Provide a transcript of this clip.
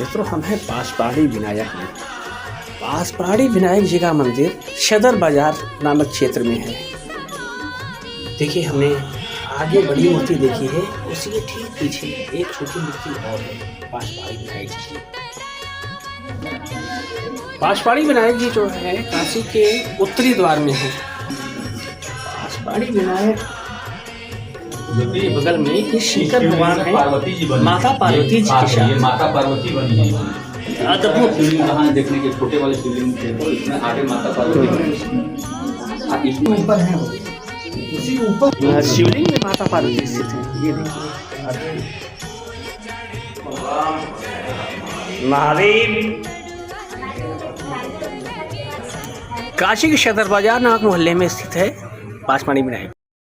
मित्रों, हम हैं पासपहाड़ी विनायक में। पासपहाड़ी विनायक जी का मंदिर सदर बाजार नामक क्षेत्र में है। देखिए, हमने आगे बड़ी मूर्ति देखी है, उसी के ठीक पीछे एक छोटी मूर्ति और है पासपहाड़ी विनायक जी की। पासपहाड़ी विनायक जी जो है काशी के उत्तरी द्वार में है। पासपहाड़ी विनायक के बगल में ये शंकर भगवान है, माता पार्वती जी के साथ। ये माता पार्वती बनी है। अद्भुत शिवलिंग कहाँ देखने के छोटे वाले शिवलिंग थे, तो इसमें आगे माता पार्वती बनी। इसमें ऊपर है, उसी ऊपर शिवलिंग में माता पार्वती स्थित है। ये देखिए, महादेव। काशी के सदर बाजार नामक मोहल्ले में स्थित है पासपहाड़ी विनायक।